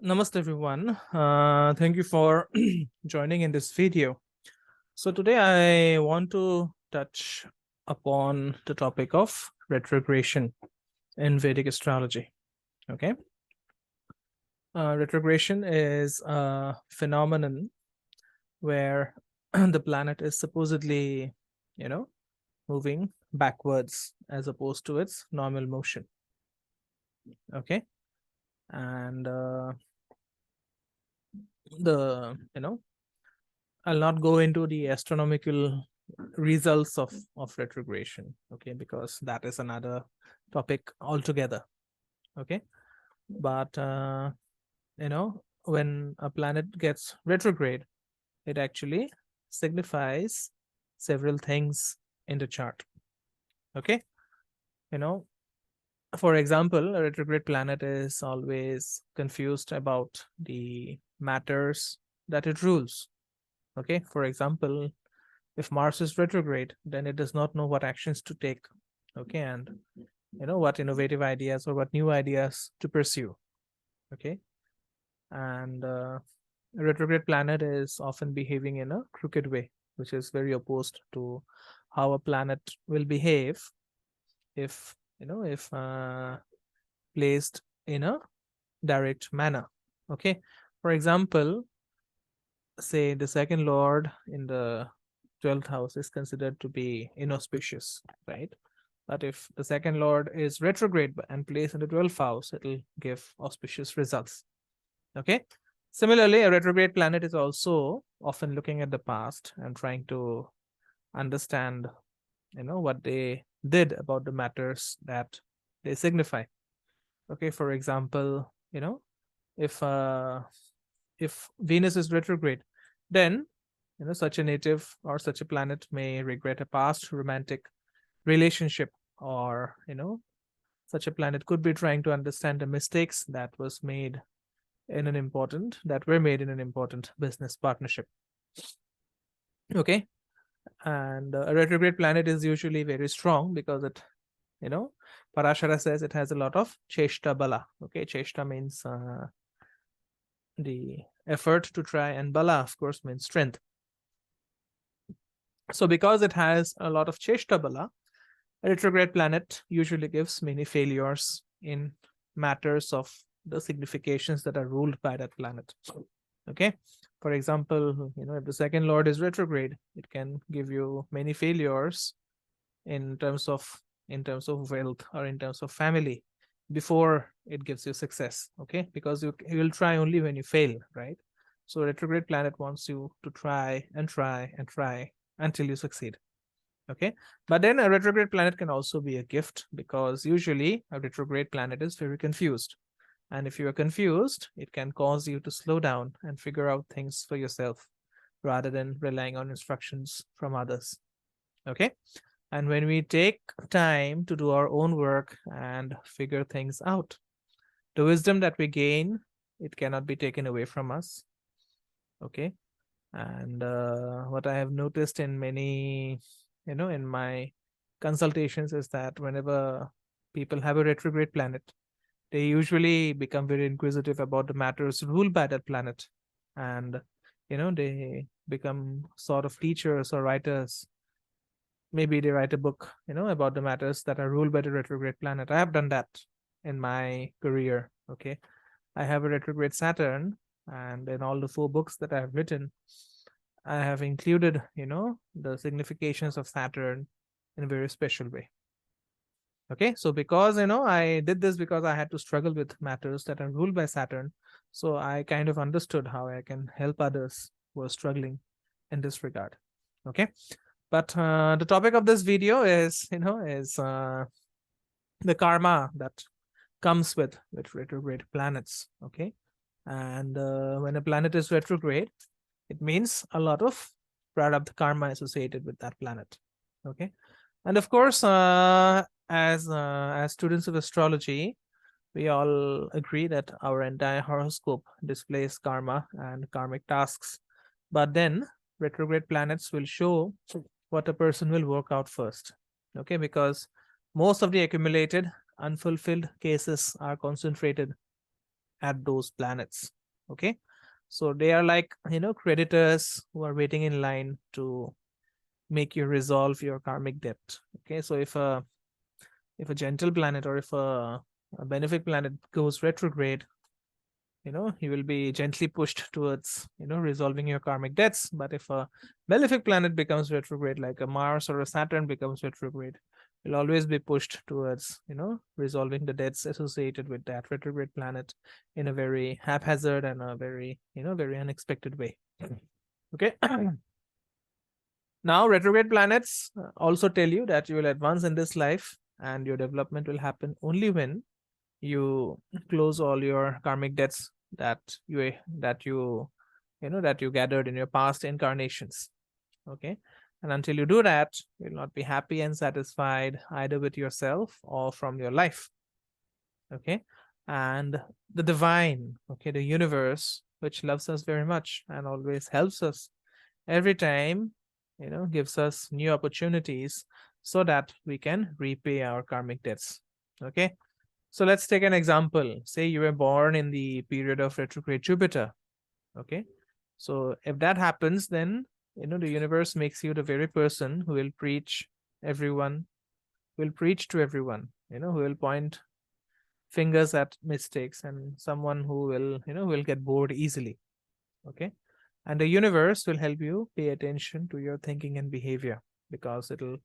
Namaste everyone. Thank you for joining in this video. So today I want to touch upon the topic of retrogression in Vedic astrology. Okay. Retrogression is a phenomenon where the planet is supposedly, moving backwards as opposed to its normal motion. Okay. And I'll not go into the astronomical results of retrogression, okay, because that is another topic altogether. Okay. But when a planet gets retrograde, it actually signifies several things in the chart. Okay. For example, a retrograde planet is always confused about the matters that it rules. Okay, for example, if Mars is retrograde, then it does not know what actions to take. Okay, and what innovative ideas or what new ideas to pursue. Okay, and a retrograde planet is often behaving in a crooked way, which is very opposed to how a planet will behave if placed in a direct manner. Okay, for example, say the second lord in the 12th house is considered to be inauspicious, right? But if the second lord is retrograde and placed in the 12th house, it will give auspicious results. Okay. Similarly, a retrograde planet is also often looking at the past and trying to understand, what they did about the matters that they signify. Okay. For example, if Venus is retrograde, then such a native or such a planet may regret a past romantic relationship, or such a planet could be trying to understand the mistakes that were made in an important business partnership. Okay, and a retrograde planet is usually very strong because it, Parashara says it has a lot of cheshta bala. Okay, cheshta means the effort to try, and bala, of course, means strength. So because it has a lot of cheshta bala, a retrograde planet usually gives many failures in matters of the significations that are ruled by that planet. Okay, for example, if the second lord is retrograde, it can give you many failures in terms of wealth or in terms of family before it gives you success. Okay, because you will try only when you fail, right? So retrograde planet wants you to try and try and try until you succeed. Okay, but then a retrograde planet can also be a gift, because usually a retrograde planet is very confused, and if you are confused, it can cause you to slow down and figure out things for yourself rather than relying on instructions from others. Okay, and when we take time to do our own work and figure things out, the wisdom that we gain, it cannot be taken away from us. Okay, and what I have noticed in many, in my consultations, is that whenever people have a retrograde planet, they usually become very inquisitive about the matters ruled by that planet, and they become sort of teachers or writers. Maybe they write a book, about the matters that are ruled by the retrograde planet. I have done that in my career. Okay, I have a retrograde Saturn, and in all the 4 books that I have written, I have included, the significations of Saturn in a very special way. Okay, so because, I did this because I had to struggle with matters that are ruled by Saturn. So I kind of understood how I can help others who are struggling in this regard. Okay, but the topic of this video is, the karma that comes with retrograde planets. Okay, and when a planet is retrograde, it means a lot of prarabdha karma associated with that planet. Okay, and of course, as students of astrology, we all agree that our entire horoscope displays karma and karmic tasks, but then retrograde planets will show what a person will work out first. Okay, because most of the accumulated unfulfilled cases are concentrated at those planets. Okay, so they are like, creditors who are waiting in line to make you resolve your karmic debt. Okay, so if a gentle planet or if a benefic planet goes retrograde, you will be gently pushed towards, resolving your karmic debts. But if a malefic planet becomes retrograde, like a Mars or a Saturn becomes retrograde, you'll always be pushed towards, resolving the debts associated with that retrograde planet in a very haphazard and a very, very unexpected way. Okay. Now, retrograde planets also tell you that you will advance in this life and your development will happen only when you close all your karmic debts that you gathered in your past incarnations. Okay, and until you do that, you'll not be happy and satisfied either with yourself or from your life. Okay, and the divine, okay, the universe, which loves us very much and always helps us every time, gives us new opportunities so that we can repay our karmic debts. Okay, so let's take an example. Say you were born in the period of retrograde Jupiter. Okay, so if that happens, then the universe makes you the very person who will preach to everyone, who will point fingers at mistakes, and someone who will get bored easily. Okay, and the universe will help you pay attention to your thinking and behavior, because it'll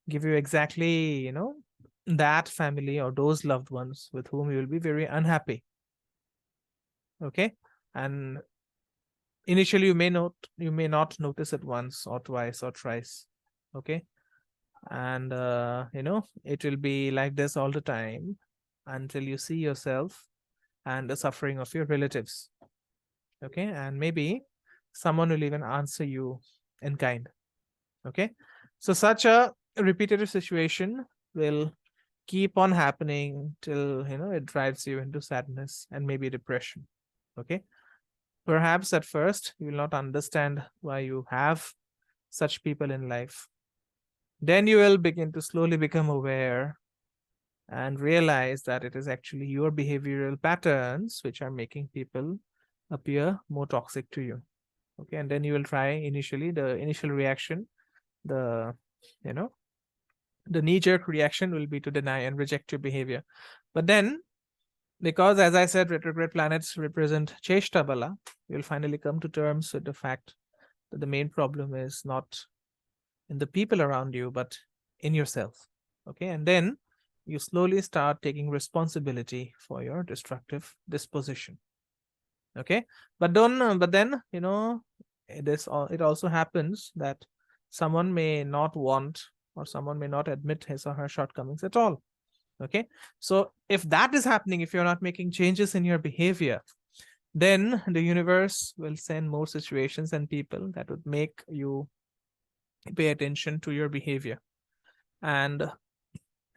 give you exactly that family or those loved ones with whom you will be very unhappy. Okay, and initially you may not notice it once or twice or thrice. Okay, and it will be like this all the time until you see yourself and the suffering of your relatives. Okay, and maybe someone will even answer you in kind. Okay, so such a repetitive situation will keep on happening till it drives you into sadness and maybe depression. Okay, perhaps at first you will not understand why you have such people in life. Then you will begin to slowly become aware and realize that it is actually your behavioral patterns which are making people appear more toxic to you. Okay, and then you will try the initial reaction, the knee-jerk reaction will be to deny and reject your behavior. But then, because as I said, retrograde planets represent cheshta bala, you'll finally come to terms with the fact that the main problem is not in the people around you, but in yourself. Okay, and then you slowly start taking responsibility for your destructive disposition. Okay, but then it also happens that someone may not want, or someone may not admit his or her shortcomings at all. Okay, so if that is happening, if you're not making changes in your behavior, then the universe will send more situations and people that would make you pay attention to your behavior. And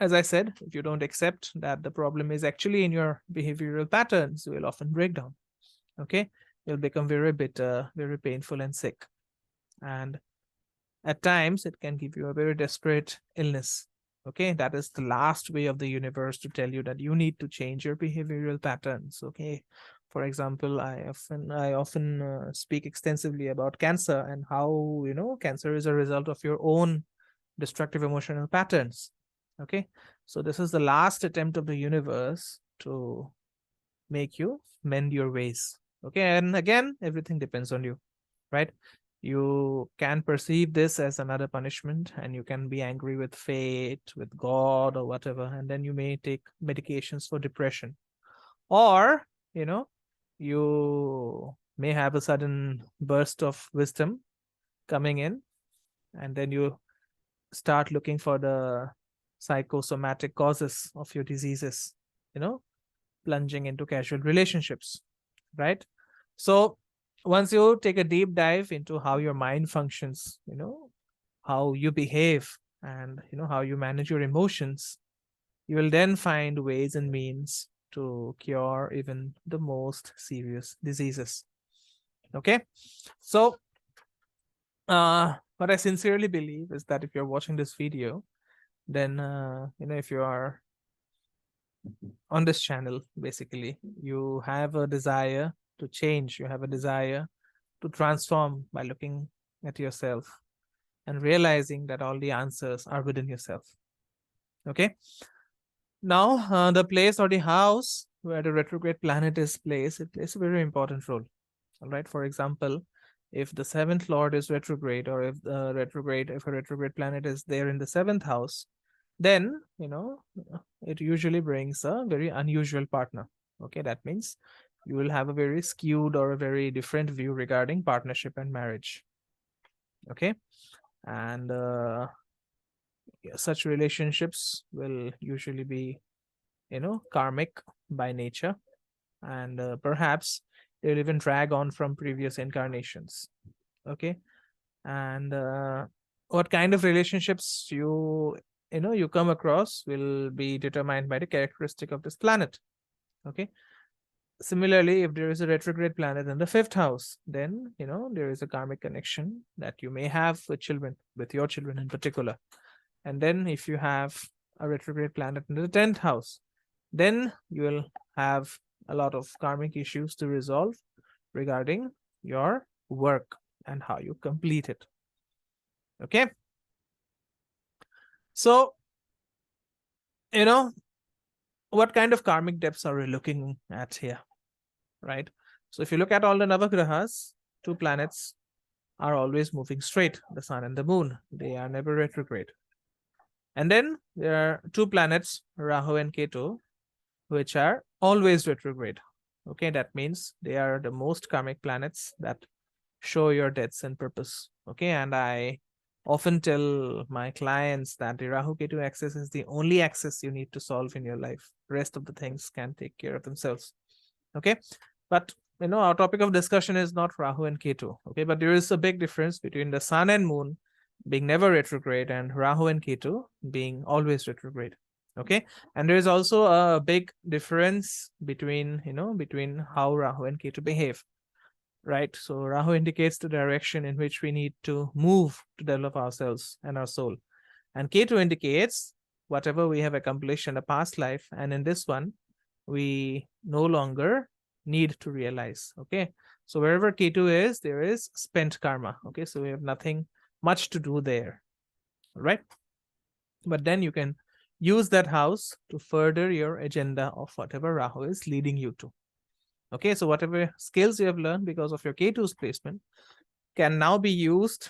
as I said, if you don't accept that the problem is actually in your behavioral patterns, you will often break down. Okay, you'll become very bitter, very painful and sick, and at times it can give you a very desperate illness. Okay, that is the last way of the universe to tell you that you need to change your behavioral patterns. Okay, for example, I often speak extensively about cancer and how cancer is a result of your own destructive emotional patterns. Okay, so this is the last attempt of the universe to make you mend your ways. Okay, and again, everything depends on you, right? You can perceive this as another punishment, and you can be angry with fate, with God, or whatever, and then you may take medications for depression. Or you may have a sudden burst of wisdom coming in, and then you start looking for the psychosomatic causes of your diseases, plunging into casual relationships, right? So once you take a deep dive into how your mind functions, how you behave, and how you manage your emotions, you will then find ways and means to cure even the most serious diseases. Okay, so what I sincerely believe is that if you're watching this video, then if you are on this channel, basically you have a desire to change. You have a desire to transform by looking at yourself and realizing that all the answers are within yourself. Okay. Now, the place or the house where the retrograde planet is placed, it plays a very important role. All right. For example, if the seventh lord is retrograde, or if a retrograde planet is there in the seventh house, then it usually brings a very unusual partner. Okay, that means you will have a very skewed or a very different view regarding partnership and marriage. Okay, and such relationships will usually be karmic by nature, and perhaps they'll even drag on from previous incarnations. Okay, and what kind of relationships you come across will be determined by the characteristic of this planet. Okay, similarly, if there is a retrograde planet in the fifth house, then there is a karmic connection that you may have with children, with your children in particular. And then if you have a retrograde planet in the 10th house, then you will have a lot of karmic issues to resolve regarding your work and how you complete it. Okay. So, what kind of karmic depths are we looking at here? Right. So if you look at all the Navagrahas, 2 planets are always moving straight, the sun and the moon. They are never retrograde. And then there are 2 planets, Rahu and Ketu, which are always retrograde. Okay, that means they are the most karmic planets that show your depths and purpose. Okay, and I often tell my clients that the Rahu Ketu axis is the only axis you need to solve in your life. Rest of the things can take care of themselves. Okay, but our topic of discussion is not Rahu and Ketu. Okay, but there is a big difference between the sun and moon being never retrograde and Rahu and Ketu being always retrograde. Okay, and there is also a big difference between how Rahu and Ketu behave. Right, so Rahu indicates the direction in which we need to move to develop ourselves and our soul, and Ketu indicates whatever we have accomplished in a past life, and in this one we no longer need to realize. Okay, so wherever Ketu is, there is spent karma. Okay, so we have nothing much to do there, right? But then you can use that house to further your agenda of whatever Rahu is leading you to. Okay, so whatever skills you have learned because of your Ketu's placement can now be used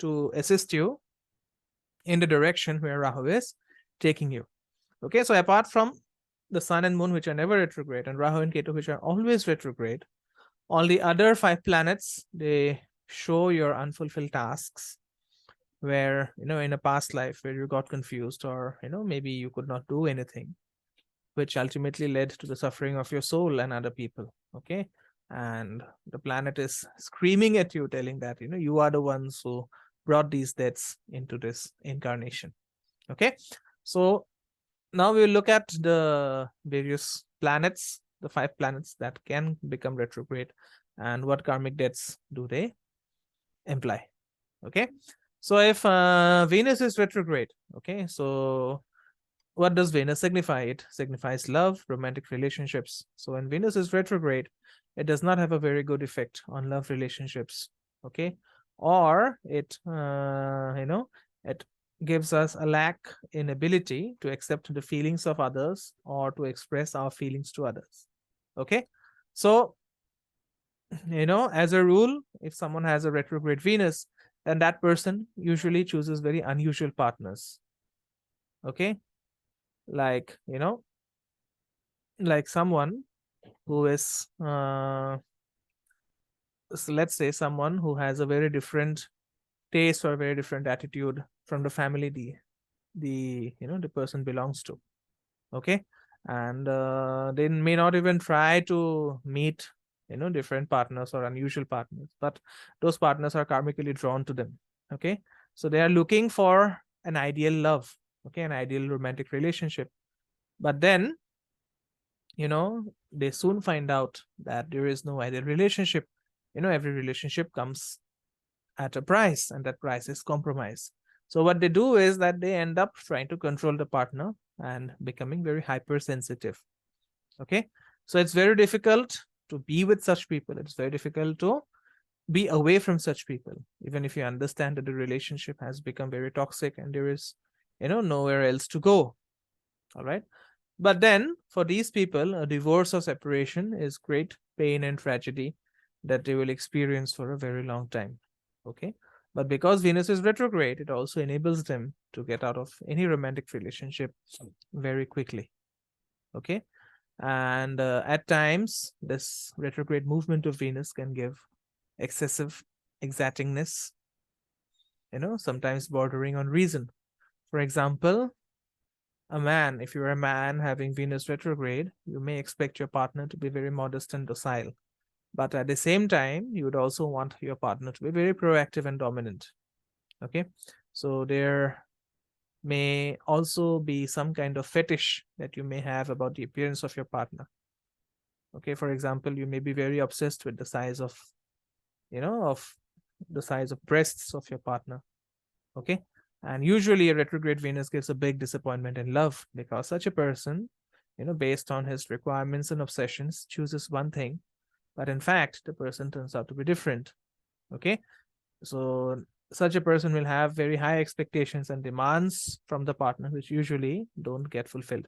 to assist you in the direction where Rahu is taking you. Okay, so apart from the sun and moon, which are never retrograde, and Rahu and Ketu, which are always retrograde, all the other 5 planets, they show your unfulfilled tasks, where in a past life where you got confused, or maybe you could not do anything, which ultimately led to the suffering of your soul and other people. Okay, and the planet is screaming at you, telling that you are the ones who brought these deaths into this incarnation. Okay, so now we'll look at the various planets, the 5 planets that can become retrograde, and what karmic debts do they imply. Okay, so if Venus is retrograde, okay, so what does Venus signify? It signifies love, romantic relationships. So when Venus is retrograde, it does not have a very good effect on love relationships. Okay, or it it gives us a lack in ability to accept the feelings of others or to express our feelings to others. Okay, so as a rule, if someone has a retrograde Venus, then that person usually chooses very unusual partners. Okay, like like someone who is so let's say someone who has a very different taste or a very different attitude from the family the person belongs to. Okay, and they may not even try to meet different partners or unusual partners, but those partners are karmically drawn to them. Okay, so they are looking for an ideal love, okay, an ideal romantic relationship, but then they soon find out that there is no ideal relationship. Every relationship comes at a price, and that price is compromise. So what they do is that they end up trying to control the partner and becoming very hypersensitive. Okay, so it's very difficult to be with such people. It's very difficult to be away from such people, even if you understand that the relationship has become very toxic and there is, nowhere else to go. All right. But then for these people, a divorce or separation is great pain and tragedy that they will experience for a very long time. Okay. But because Venus is retrograde, it also enables them to get out of any romantic relationship very quickly. Okay. And at times, this retrograde movement of Venus can give excessive exactingness, sometimes bordering on reason. For example, if you're a man having Venus retrograde, you may expect your partner to be very modest and docile. But at the same time, you would also want your partner to be very proactive and dominant. Okay. So there may also be some kind of fetish that you may have about the appearance of your partner. Okay. For example, you may be very obsessed with the size of, the size of breasts of your partner. Okay. And usually a retrograde Venus gives a big disappointment in love, because such a person, based on his requirements and obsessions, chooses one thing, but in fact, the person turns out to be different. Okay. So such a person will have very high expectations and demands from the partner, which usually don't get fulfilled.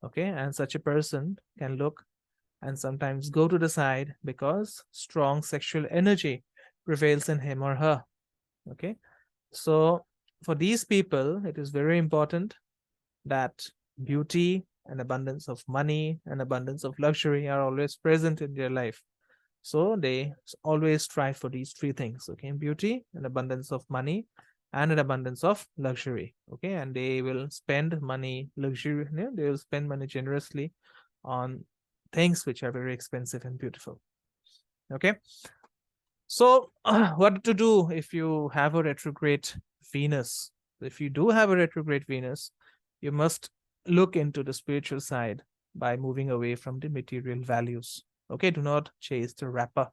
Okay. And such a person can look and sometimes go to the side because strong sexual energy prevails in him or her. Okay. So for these people, it is very important that beauty and abundance of money and abundance of luxury are always present in their life. So they always strive for these three things. Okay. Beauty, an abundance of money, and an abundance of luxury. Okay. And they will spend money, luxury, they will spend money generously on things which are very expensive and beautiful. Okay. So what to do if you have a retrograde Venus? If you do have a retrograde Venus, you must look into the spiritual side by moving away from the material values. Okay, do not chase the wrapper.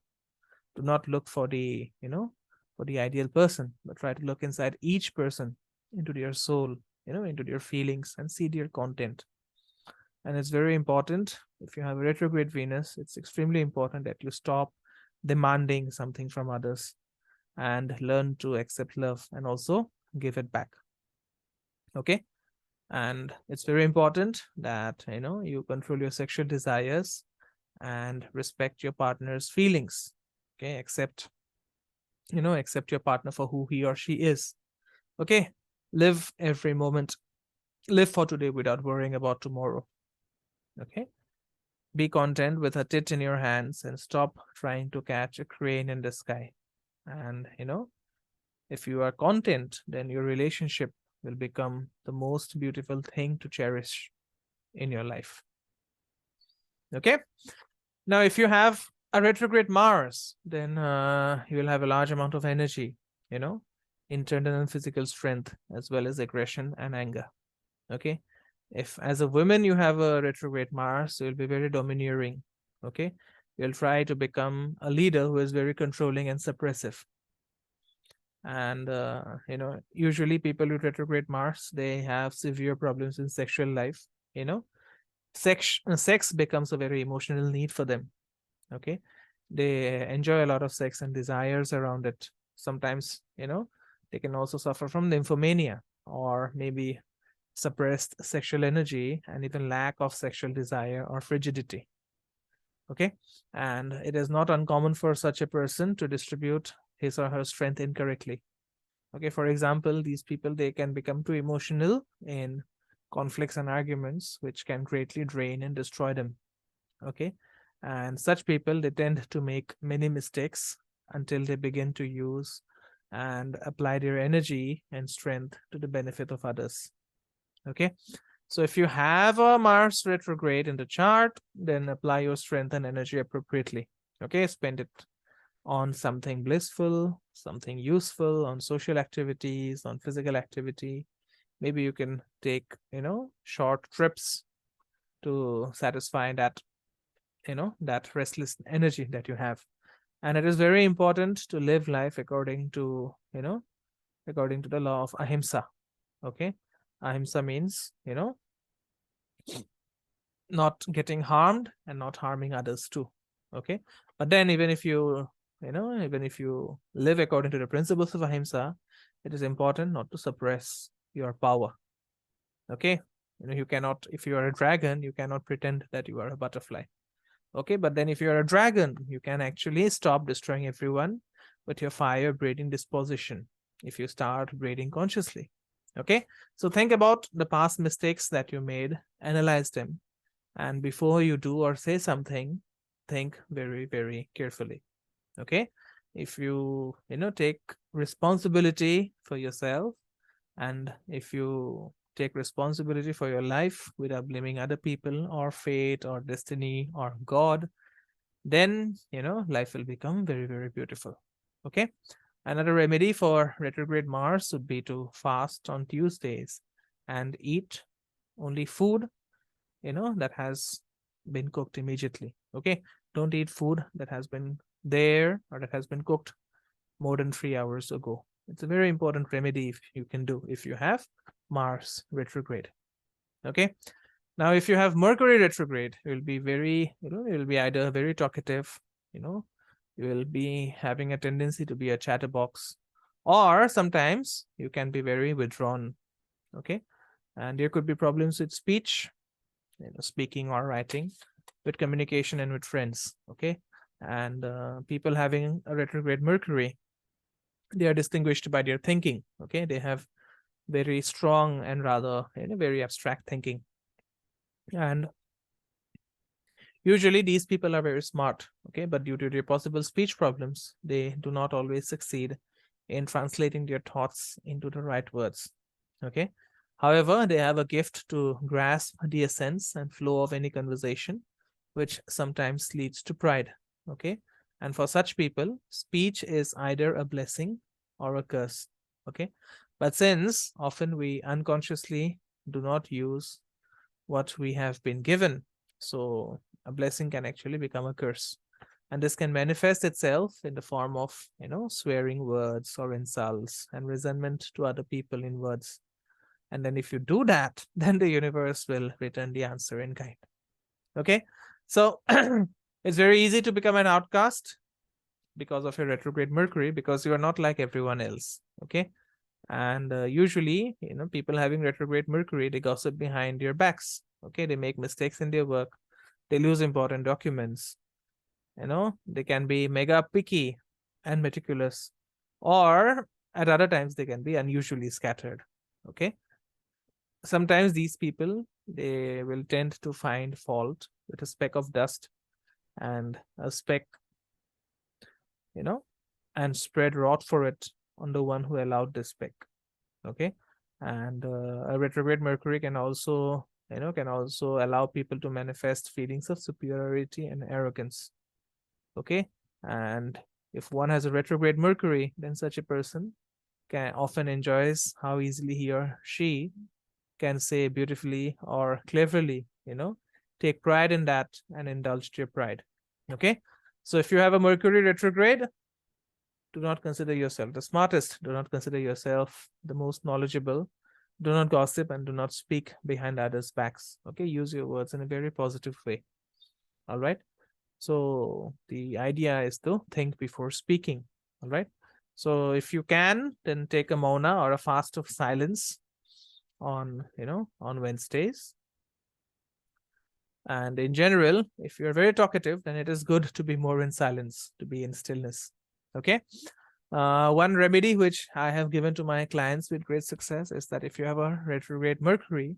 Do not look for the, for the ideal person, but try to look inside each person, into their soul, into their feelings, and see their content. And it's very important, if you have a retrograde Venus, it's extremely important that you stop demanding something from others and learn to accept love and also give it back. Okay. And it's very important that, you control your sexual desires and respect your partner's feelings. Okay. Accept your partner for who he or she is. Okay. Live every moment. Live for today without worrying about tomorrow. Okay. Be content with a tit in your hands and stop trying to catch a crane in the sky. And, if you are content, then your relationship will become the most beautiful thing to cherish in your life. Okay. Now, if you have a retrograde Mars, then you will have a large amount of energy, internal and physical strength, as well as aggression and anger. Okay. If as a woman you have a retrograde Mars, you'll be very domineering. Okay. You'll try to become a leader who is very controlling and suppressive. And, usually people with retrograde Mars, they have severe problems in sexual life. Sex becomes a very emotional need for them. Okay. They enjoy a lot of sex and desires around it. Sometimes, they can also suffer from nymphomania, or maybe suppressed sexual energy and even lack of sexual desire or frigidity. Okay. And it is not uncommon for such a person to distribute his or her strength incorrectly. Okay. For example, these people, they can become too emotional in conflicts and arguments, which can greatly drain and destroy them. Okay. And such people, they tend to make many mistakes until they begin to use and apply their energy and strength to the benefit of others. Okay. So if you have a Mars retrograde in the chart, then apply your strength and energy appropriately. Okay. Spend it on something blissful, something useful, on social activities, on physical activity. Maybe you can take, short trips to satisfy that, that restless energy that you have. And it is very important to live life according to the law of ahimsa. Okay. Ahimsa means, not getting harmed and not harming others too. Okay, but then even if you even if you live according to the principles of ahimsa, it is important not to suppress your power. Okay, you cannot, if you are a dragon, you cannot pretend that you are a butterfly. Okay, but then if you're a dragon, you can actually stop destroying everyone with your fire breathing disposition if you start breathing consciously. Okay, so think about the past mistakes that you made, analyze them, and before you do or say something, think very, very carefully. Okay, if you take responsibility for yourself, and if you take responsibility for your life without blaming other people or fate or destiny or God, then life will become very, very beautiful. Okay, another remedy for retrograde Mars would be to fast on Tuesdays and eat only food that has been cooked immediately. Okay, don't eat food that has been there or that has been cooked more than 3 hours ago. It's a very important remedy if you can do if you have Mars retrograde. Okay, now if you have Mercury retrograde, you will be very you will be either very talkative, you will be having a tendency to be a chatterbox, or sometimes you can be very withdrawn. Okay, and there could be problems with speech, speaking or writing, with communication and with friends. Okay, and people having a retrograde Mercury, they are distinguished by their thinking. Okay, they have very strong and rather very abstract thinking, and usually these people are very smart. Okay, but due to their possible speech problems, they do not always succeed in translating their thoughts into the right words. Okay, however, they have a gift to grasp the essence and flow of any conversation, which sometimes leads to pride. Okay, and for such people, speech is either a blessing or a curse. Okay, but since often we unconsciously do not use what we have been given, so a blessing can actually become a curse, and this can manifest itself in the form of swearing words or insults and resentment to other people in words. And then if you do that, then the universe will return the answer in kind. Okay, so it's very easy to become an outcast because of your retrograde Mercury, because you are not like everyone else. Okay, and usually people having retrograde Mercury, they gossip behind your backs. Okay, they make mistakes in their work, they lose important documents, they can be mega picky and meticulous, or at other times they can be unusually scattered. Okay, sometimes these people, they will tend to find fault with a speck of dust and a speck, and spread rot for it on the one who allowed this speck. Okay, and a retrograde Mercury can also allow people to manifest feelings of superiority and arrogance. Okay, and if one has a retrograde Mercury, then such a person can often enjoys how easily he or she can say beautifully or cleverly, take pride in that and indulge their pride. Okay, so if you have a Mercury retrograde, do not consider yourself the smartest, do not consider yourself the most knowledgeable, do not gossip, and do not speak behind others' backs. Okay, use your words in a very positive way. All right, so the idea is to think before speaking. All right, so if you can, then take a mauna or a fast of silence on on Wednesdays. And in general, if you're very talkative, then it is good to be more in silence, to be in stillness. Okay, one remedy which I have given to my clients with great success is that if you have a retrograde Mercury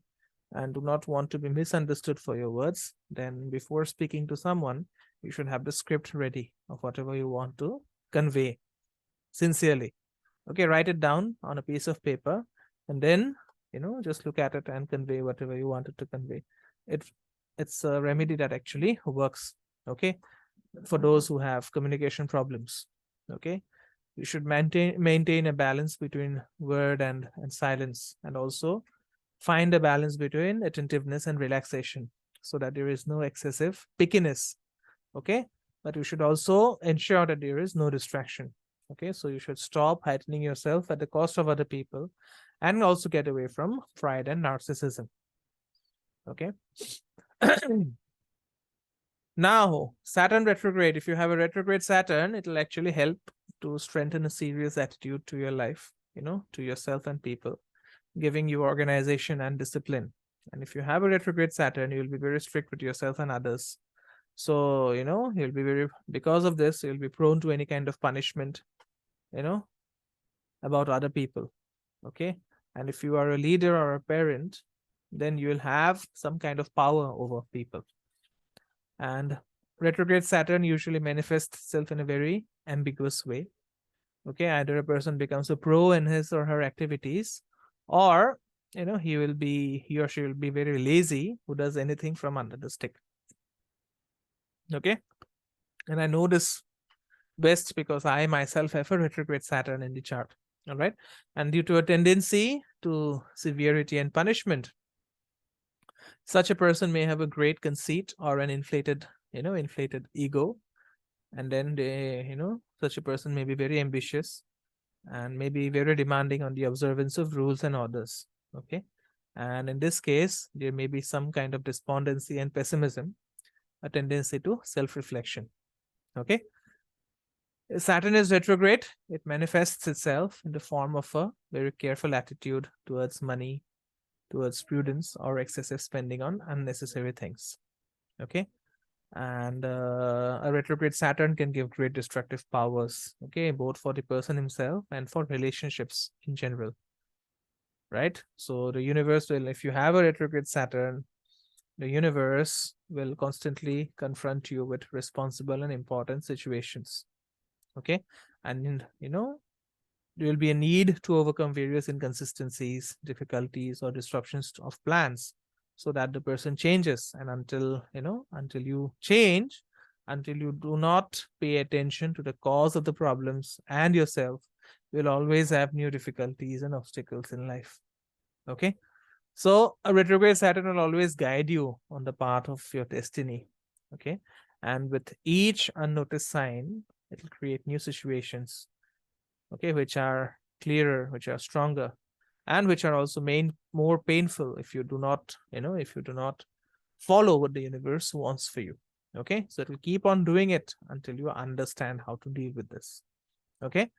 and do not want to be misunderstood for your words, then before speaking to someone, you should have the script ready of whatever you want to convey sincerely. Okay, write it down on a piece of paper, and then just look at it and convey whatever you wanted to convey. It's a remedy that actually works. Okay, for those who have communication problems. Okay, you should maintain a balance between word and silence, and also find a balance between attentiveness and relaxation, so that there is no excessive pickiness. Okay, but you should also ensure that there is no distraction. Okay, so you should stop heightening yourself at the cost of other people, and also get away from pride and narcissism. Okay. Now, Saturn retrograde, if you have a retrograde Saturn, it will actually help to strengthen a serious attitude to your life, to yourself and people, giving you organization and discipline. And if you have a retrograde Saturn, you'll be very strict with yourself and others. So, you'll be because of this, you'll be prone to any kind of punishment, about other people. Okay. And if you are a leader or a parent, then you will have some kind of power over people. And retrograde Saturn usually manifests itself in a very ambiguous way. Okay, either a person becomes a pro in his or her activities, or he or she will be very lazy who does anything from under the stick. Okay, and I know this best because I myself have a retrograde Saturn in the chart. All right, and due to a tendency to severity and punishment, such a person may have a great conceit or an inflated ego, and then such a person may be very ambitious and may be very demanding on the observance of rules and orders. Okay, and in this case, there may be some kind of despondency and pessimism, a tendency to self-reflection. Okay, Saturn is retrograde. It manifests itself in the form of a very careful attitude towards money, towards prudence, or excessive spending on unnecessary things. Okay, and a retrograde Saturn can give great destructive powers. Okay, both for the person himself and for relationships in general. Right? So the universe will, if you have a retrograde Saturn, the universe will constantly confront you with responsible and important situations. Okay, and there will be a need to overcome various inconsistencies, difficulties, or disruptions of plans, so that the person changes. And until you change, until you do not pay attention to the cause of the problems and yourself, you'll always have new difficulties and obstacles in life. Okay, so a retrograde Saturn will always guide you on the path of your destiny. Okay, and with each unnoticed sign, it will create new situations, okay, which are clearer, which are stronger, and which are also more painful if you do not follow what the universe wants for you. Okay, so it will keep on doing it until you understand how to deal with this. Okay,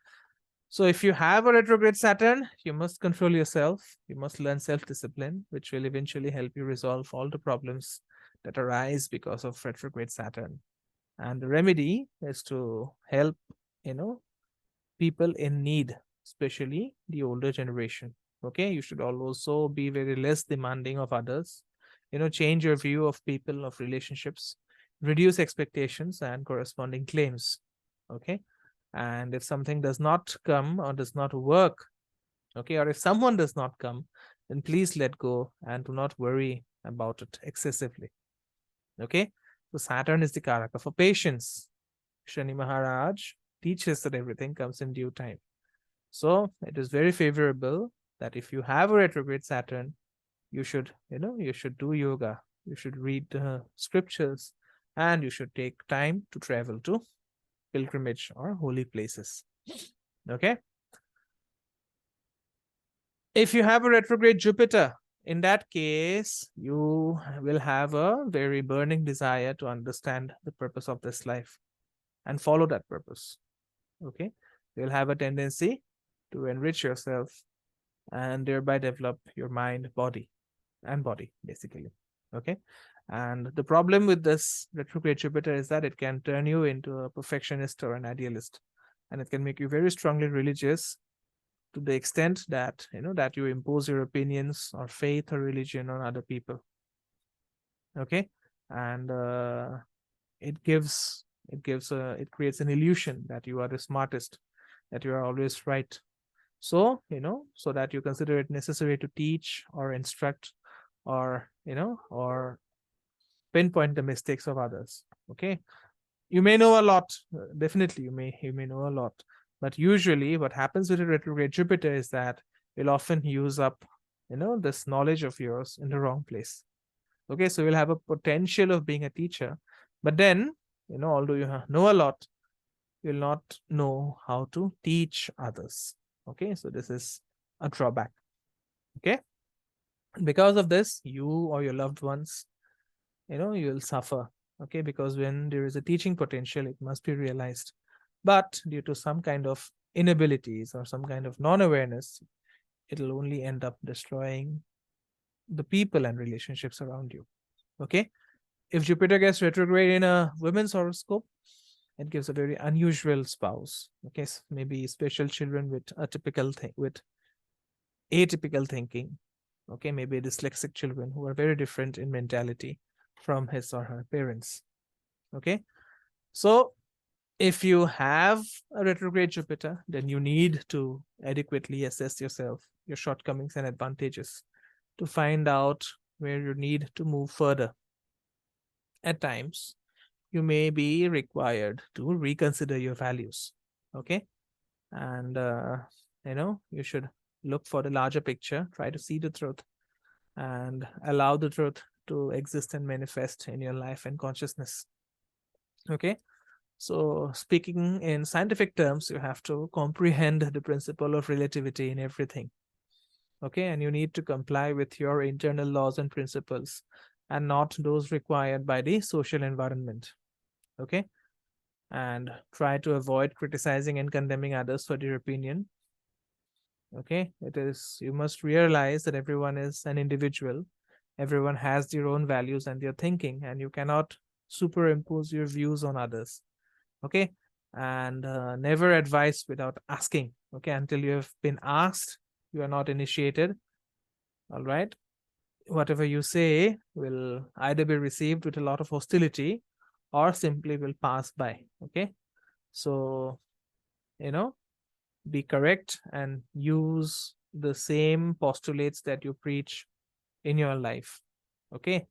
so if you have a retrograde Saturn, you must control yourself. You must learn self-discipline, which will eventually help you resolve all the problems that arise because of retrograde Saturn. And the remedy is to help people in need, especially the older generation. Okay, you should also be very less demanding of others. Change your view of people, of relationships, reduce expectations and corresponding claims. Okay, and if something does not come or does not work, okay, or if someone does not come, then please let go and do not worry about it excessively. Okay, so Saturn is the Karaka for patience. Shani Maharaj teaches that everything comes in due time. So it is very favorable that if you have a retrograde Saturn, you should do yoga, you should read the scriptures, and you should take time to travel to pilgrimage or holy places. Okay. If you have a retrograde Jupiter, in that case, you will have a very burning desire to understand the purpose of this life and follow that purpose. Okay, you'll have a tendency to enrich yourself and thereby develop your mind, body, basically. Okay, and the problem with this retrograde Jupiter is that it can turn you into a perfectionist or an idealist, and it can make you very strongly religious to the extent that that you impose your opinions or faith or religion on other people. Okay, and it creates an illusion that you are the smartest, that you are always right. So so that you consider it necessary to teach or instruct or or pinpoint the mistakes of others. Okay, you may know a lot, definitely you may know a lot, but usually what happens with a retrograde Jupiter is that you'll often use up this knowledge of yours in the wrong place. Okay, so you'll have a potential of being a teacher, but then although you know a lot, you'll not know how to teach others. Okay, so this is a drawback. Okay, because of this, you or your loved ones you'll suffer Okay, because when there is a teaching potential, it must be realized. But due to some kind of inabilities or some kind of non-awareness, it'll only end up destroying the people and relationships around you. Okay, if Jupiter gets retrograde in a women's horoscope, it gives a very unusual spouse. Okay, maybe special children with atypical thinking. Okay, maybe dyslexic children who are very different in mentality from his or her parents. Okay, so if you have a retrograde Jupiter, then you need to adequately assess yourself, your shortcomings and advantages, to find out where you need to move further. At times, you may be required to reconsider your values. Okay, and you should look for the larger picture, try to see the truth, and allow the truth to exist and manifest in your life and consciousness. Okay, so speaking in scientific terms, you have to comprehend the principle of relativity in everything. Okay, and you need to comply with your internal laws and principles and not those required by the social environment. Okay, and try to avoid criticizing and condemning others for their opinion. Okay, you must realize that everyone is an individual. Everyone has their own values and their thinking, and you cannot superimpose your views on others. Okay, and never advise without asking. Okay, until you have been asked, you are not initiated. All right, whatever you say will either be received with a lot of hostility or simply will pass by. Okay, so be correct and use the same postulates that you preach in your life. Okay,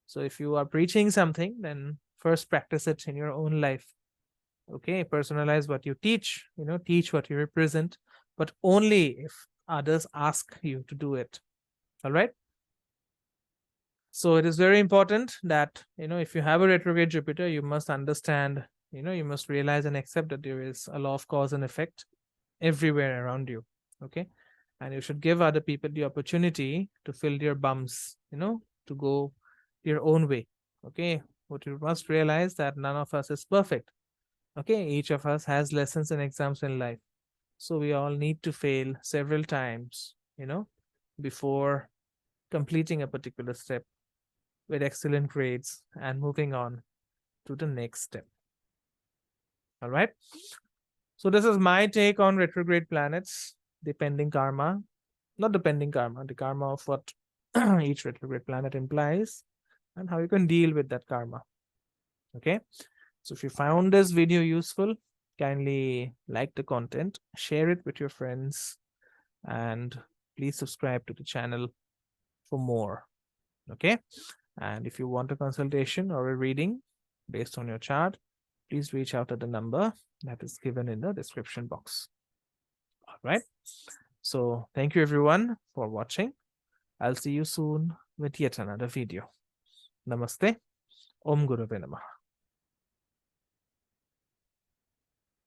so if you are preaching something, then first practice it in your own life. Okay, personalize what you teach, teach what you represent, but only if others ask you to do it. All right, so it is very important that if you have a retrograde Jupiter, you must understand, you must realize and accept that there is a law of cause and effect everywhere around you. Okay, and you should give other people the opportunity to fill their bums, to go their own way. Okay, what you must realize that none of us is perfect. Okay, each of us has lessons and exams in life, so we all need to fail several times before completing a particular step with excellent grades and moving on to the next step. All right, so this is my take on retrograde planets, depending karma, not depending karma, the karma of what each retrograde planet implies and how you can deal with that karma. Okay, so if you found this video useful, kindly like the content, share it with your friends, and please subscribe to the channel for more. Okay, and if you want a consultation or a reading based on your chart, please reach out at the number that is given in the description box. All right, so thank you everyone for watching. I'll see you soon with yet another video. Namaste. Om Gurave Namah.